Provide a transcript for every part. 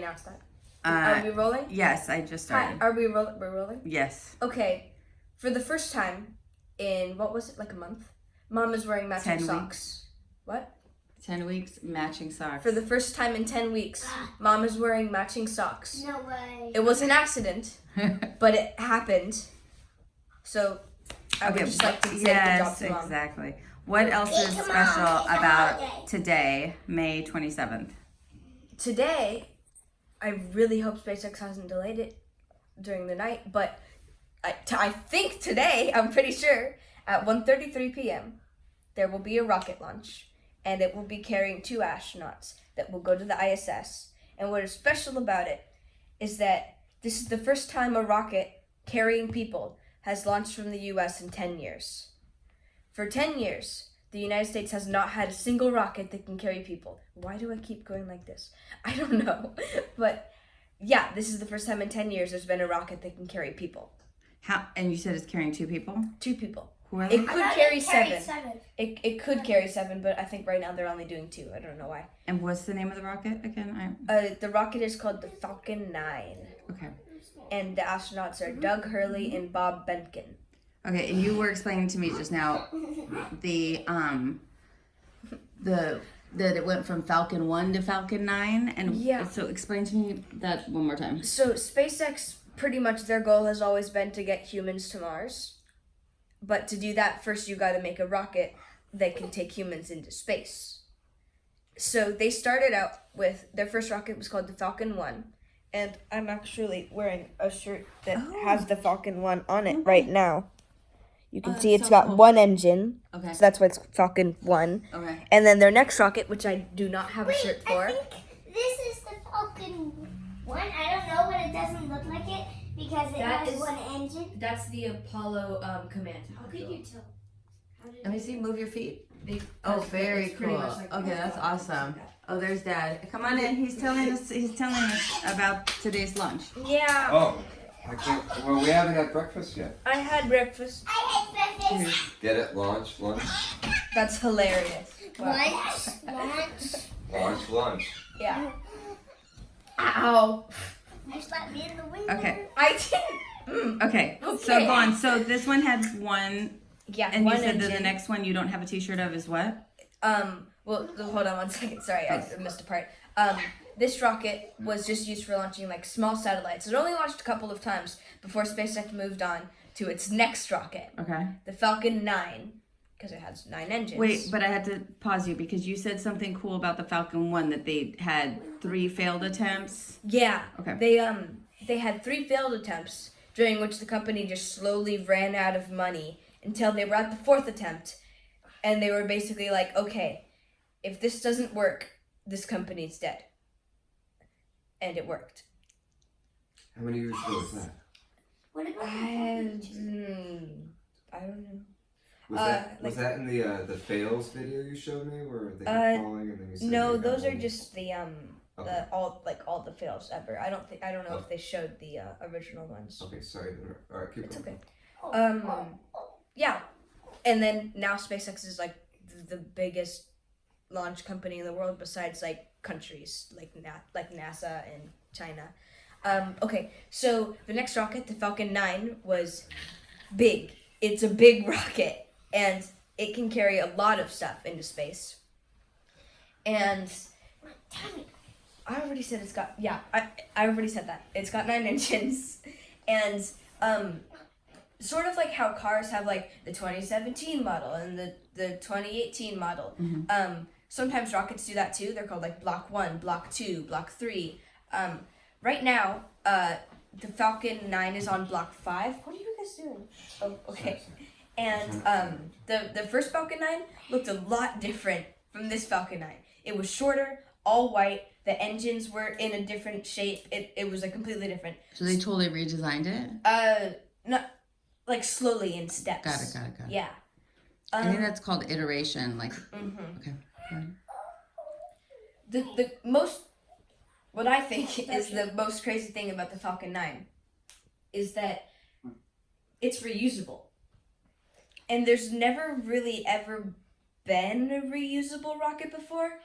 announce that? Are we rolling? Yes, I just started. Hi, we're rolling? Yes. Okay. For the first time in, what was it, like a month? Mom is wearing matching 10 socks. weeks. What? 10 weeks, matching socks. For the first time in 10 weeks, Mom is wearing matching socks. No way. It was an accident, but it happened. So, I would just like to say good job to Mom. Yes, exactly. What else is special about today, May 27th? Today, I really hope SpaceX hasn't delayed it during the night, but I think today, I'm pretty sure, at 1:33 p.m., there will be a rocket launch, and it will be carrying 2 astronauts that will go to the ISS. And what is special about it is that this is the first time a rocket carrying people has launched from the U.S. in 10 years. For 10 years, the United States has not had a single rocket that can carry people. Why do I keep going like this? I don't know. But yeah, this is the first time in 10 years there's been a rocket that can carry people. How? And you said it's carrying 2 people? 2 people. Who are It they? could carry 7. 7. It could carry 7, but I think right now they're only doing 2. I don't know why. And what's the name of the rocket again? The rocket is called the Falcon 9. Okay. And the astronauts are Doug Hurley and Bob Behnken. Okay, and you were explaining to me just now that it went from Falcon 1 to Falcon 9, and Yeah. so explain to me that one more time. So SpaceX, pretty much their goal has always been to get humans to Mars. But to do that, first you gotta make a rocket that can take humans into space. So they started out with, their first rocket was called the Falcon 1. And I'm actually wearing a shirt that has the Falcon 1 on it right now. You can see it's so got cool. 1 engine. Okay. So that's why it's Falcon 1. Okay. And then their next rocket, which I do not have a shirt for. I think this is the Falcon 1. I don't know, but it doesn't look like it because it That has is- 1 engine. That's the Apollo command. How could you tell? Let me see. Move your feet. They- Oh, it's very pretty cool. much like Okay, that. that's awesome. Oh, there's Dad. Come on in. He's telling us about today's lunch. Yeah, Oh, I can't. Well, we haven't had breakfast yet. I had breakfast. I hate breakfast. Get it? Lunch. That's hilarious. Wow. Lunch. Yeah. Ow. You slapped me in the window. Okay. I didn't. Okay. So Okay. go on. So this one had 1, Yeah, and you one said that engine. the next one you don't have a T-shirt of is what? Well, hold on one second. Sorry, I missed a part. This rocket was just used for launching like small satellites. It only launched a couple of times before SpaceX moved on to its next rocket, Okay. the Falcon 9, because it has 9 engines. Wait, but I had to pause you because you said something cool about the Falcon 1 that they had 3 failed attempts. Yeah. Okay. They had 3 failed attempts during which the company just slowly ran out of money until they were at the 4th attempt, and they were basically like, okay, if this doesn't work, this company's dead. And it worked. How many years ago was that? What about I don't know. Was that in the fails video you showed me where they kept falling and then you said No, they got those are one? just the Okay. all the fails ever. I don't know if they showed the original ones. Okay, sorry. All right, keep It's going. okay. Yeah, and then now SpaceX is like the biggest launch company in the world besides like countries like NASA and China. Okay, so the next rocket, the Falcon 9, was big. It's a big rocket, and it can carry a lot of stuff into space. And I already said it's got, yeah, I already said that. It's got 9 engines, and sort of like how cars have like the 2017 model and the 2018 model. Sometimes rockets do that too. They're called like Block 1, Block 2, Block 3. Right now, the Falcon 9 is on Block 5. What are you guys doing? Oh, okay. And the first Falcon 9 looked a lot different from this Falcon 9. It was shorter, all white. The engines were in a different shape. It was like completely different. So they totally redesigned it? Not like slowly in steps. Got it. Yeah. I think that's called iteration. Like, okay. The most, what I think is the most crazy thing about the Falcon 9 is that it's reusable. And there's never really ever been a reusable rocket before.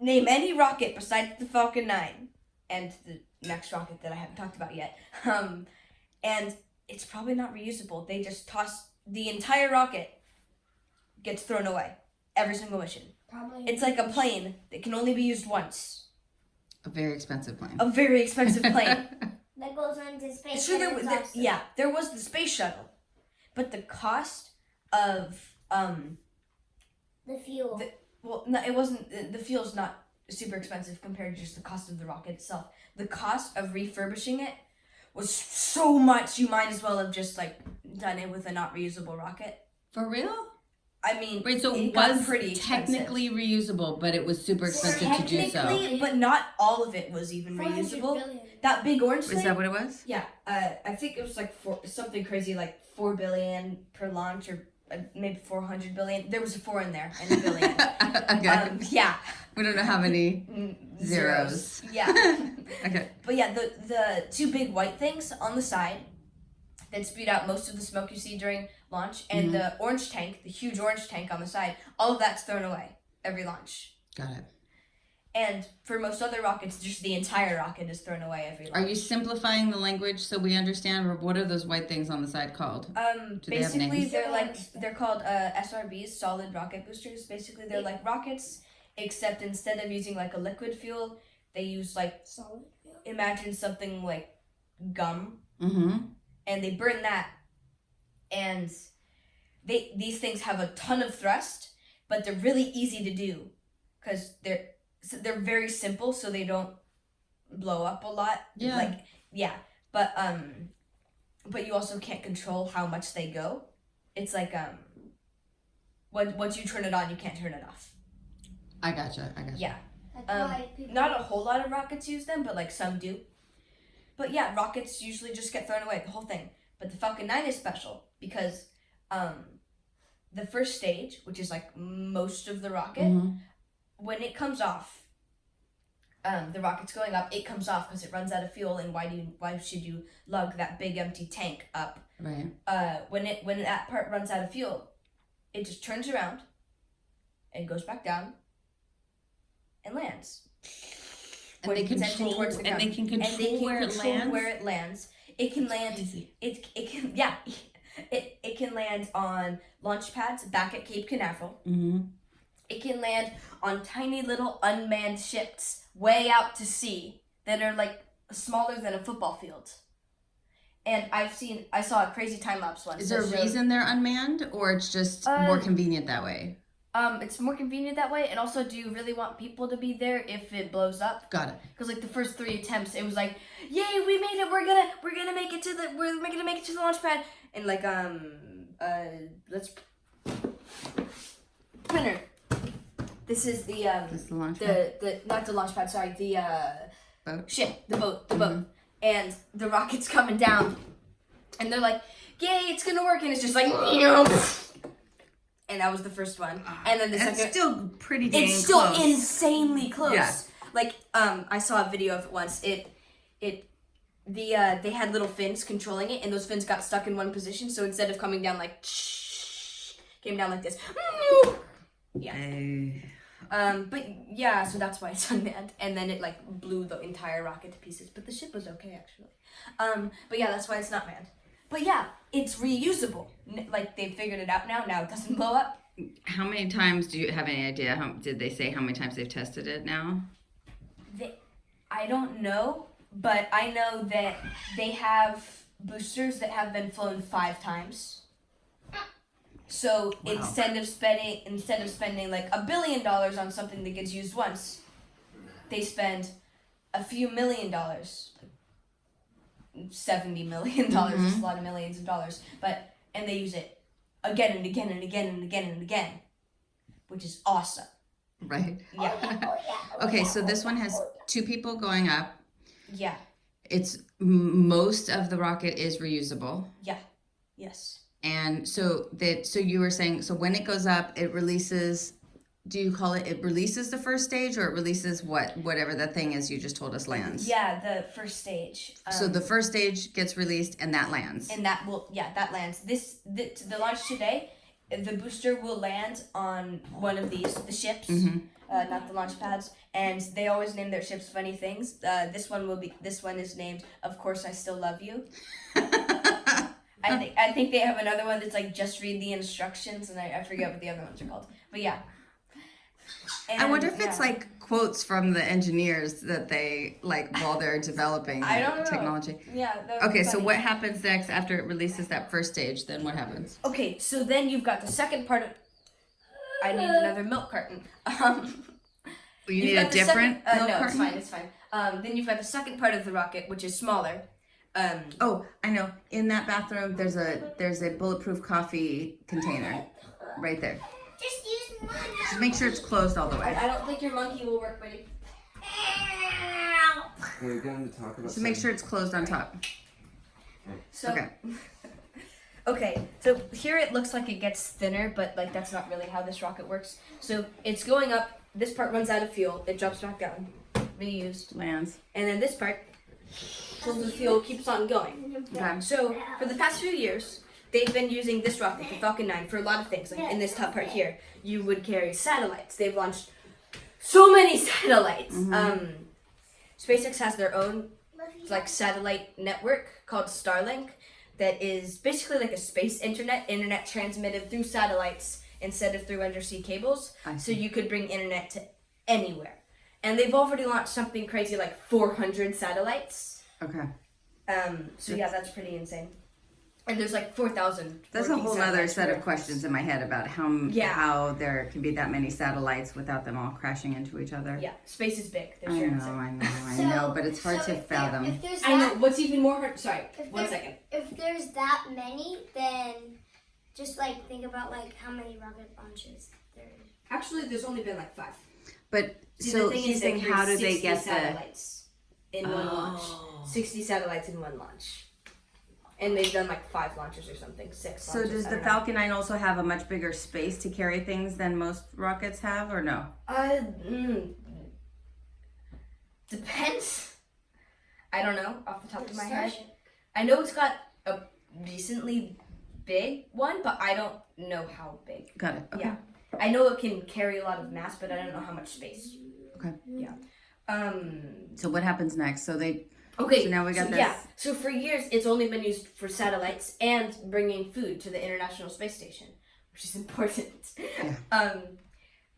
name any rocket besides the Falcon 9 and the next rocket that I haven't talked about yet. And it's probably not reusable. They just toss the entire rocket, gets thrown away. Every single mission. Probably. It's like a plane that can only be used once. A very expensive plane. A very expensive plane. That goes on to space. So there was the space shuttle, but the cost of the fuel. it wasn't. The fuel's not super expensive compared to just the cost of the rocket itself. The cost of refurbishing it was so much. You might as well have just like done it with a not reusable rocket. For real? I mean, Wait, so it got was pretty technically reusable, but it was super expensive to do so. Technically, but not all of it was even 400 reusable. billion. That big orange thing. Is that what it was? Yeah, I think it was like something crazy, like 4 billion per launch, or maybe 400 billion. There was a 4 in there and a billion. Okay. Yeah. We don't know how many zeros. Yeah. Okay. But yeah, the 2 big white things on the side that spewed out most of the smoke you see during launch, and the orange tank, the huge orange tank on the side, all of that's thrown away every launch. Got it. And for most other rockets, just the entire rocket is thrown away every launch. Are you simplifying the language so we understand? Or what are those white things on the side called? Basically they have names? they're called SRBs, solid rocket boosters. Basically they're like rockets, except instead of using like a liquid fuel, they use like Solid fuel. imagine something like gum, Mm-hmm. and they burn that, and these things have a ton of thrust, but they're really easy to do because they're very simple, so they don't blow up a lot. Yeah. But you also can't control how much they go. It's like once you turn it on, you can't turn it off. I gotcha. Yeah. That's why people. Not a whole lot of rockets use them, but like some do. But yeah, rockets usually just get thrown away, the whole thing. But the Falcon 9 is special because the first stage, which is like most of the rocket, when it comes off, the rocket's going up, it comes off because it runs out of fuel, and why should you lug that big empty tank up? Right. When that part runs out of fuel, it just turns around and goes back down and lands. And they control where it lands. It can land. Crazy. It can land on launch pads back at Cape Canaveral. Mm-hmm. It can land on tiny little unmanned ships way out to sea that are like smaller than a football field. And I saw a crazy time lapse once. Is there a reason they're unmanned, or it's just more convenient that way? It's more convenient that way, and also, do you really want people to be there if it blows up? Got it. Because like the first 3 attempts, it was like, yay, we made it! We're gonna make it to the launch pad, and like let's printer. This is the This is the launch pad? the not the launch pad, sorry, the Boat? ship, the boat, and the rocket's coming down, and they're like, yay, it's gonna work, and it's just like. And that was the first one, and then the second. It's still pretty dang It's still close. insanely close. Yeah. Like I saw a video of it once. They had little fins controlling it, and those fins got stuck in one position. So instead of coming down like, came down like this. Yeah. But yeah, so that's why it's unmanned, and then it like blew the entire rocket to pieces. But the ship was okay actually. But yeah, that's why it's not manned. But yeah, it's reusable. Like, they figured it out now. Now it doesn't blow up. How many times do you have any idea? Did they say how many times they've tested it now? I don't know, but I know that they have boosters that have been flown 5 times. So Wow. instead of spending like $1 billion on something that gets used once, they spend a few $1 million. $70 million, It's a lot of millions of dollars, and they use it again and again and again and again and again, which is awesome. Right. Yeah. Okay, so this one has 2 people going up. Yeah. It's most of the rocket is reusable. Yeah. Yes. And so you were saying, so when it goes up, it releases. Do you call it releases the first stage, or it releases whatever the thing is you just told us lands? Yeah, the first stage. So the first stage gets released and that lands. And that lands. The launch today, the booster will land on one of the ships, not the launch pads, and they always name their ships funny things. This one is named "Of Course I Still Love You." I think they have another one that's like "Just Read the Instructions," and I forget what the other ones are called. But yeah. And, I wonder if it's like quotes from the engineers that they like while they're developing the technology. Yeah. Okay, so what happens next after it releases that first stage? Then what happens? Okay, so then you've got the second part of. I need another milk carton. You need a different milk no, carton? it's fine. Then you've got the second part of the rocket, which is smaller. Oh, I know. In that bathroom, there's a bulletproof coffee container right there. Just use mine. Just make sure it's closed all the way. I don't think your monkey will work, buddy. We're going to talk about. Just make sure it's closed on top. So, Okay. Okay, so here it looks like it gets thinner, but like that's not really how this rocket works. So it's going up. This part runs out of fuel. It drops back down, reused, Lands. and then this part fills with fuel, keeps on going. Okay. So for the past few years, they've been using this rocket, the Falcon 9, for a lot of things. Like in this top part here, you would carry satellites. They've launched so many satellites. SpaceX has their own like satellite network called Starlink that is basically like a space internet transmitted through satellites instead of through undersea cables. So you could bring internet to anywhere. And they've already launched something crazy like 400 satellites. Okay. So yeah, that's pretty insane. And there's like 4,000. That's a whole other set of questions in my head about how there can be that many satellites without them all crashing into each other. Yeah, space is big. There's I your know, answer. I know, but it's hard to fathom. If there's I know. What's even more hard? Sorry, one second. If there's that many, then just like think about like how many rocket launches there is. Actually, there's only been like 5. But See, so the thing he's is saying, how do they 60 get the? satellites in one launch? 60 satellites in one launch, and they've done like 5 launches or something, 6. So launches, does I the don't know. Falcon 9 also have a much bigger space to carry things than most rockets have, or no? Depends. I don't know off the top of my head. I know it's got a decently big one, but I don't know how big. Got it. Okay. Yeah. I know it can carry a lot of mass, but I don't know how much space. Okay. Yeah. So what happens next? So they. Okay. So now we got this. Yeah. So for years, it's only been used for satellites and bringing food to the International Space Station, which is important. Yeah.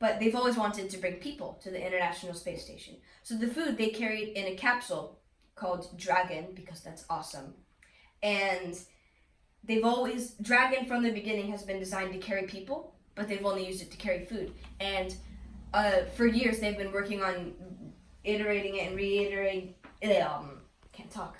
But they've always wanted to bring people to the International Space Station. So the food they carried in a capsule called Dragon, because that's awesome. And Dragon from the beginning has been designed to carry people, but they've only used it to carry food. And for years, they've been working on iterating it and reiterating. Can't talk.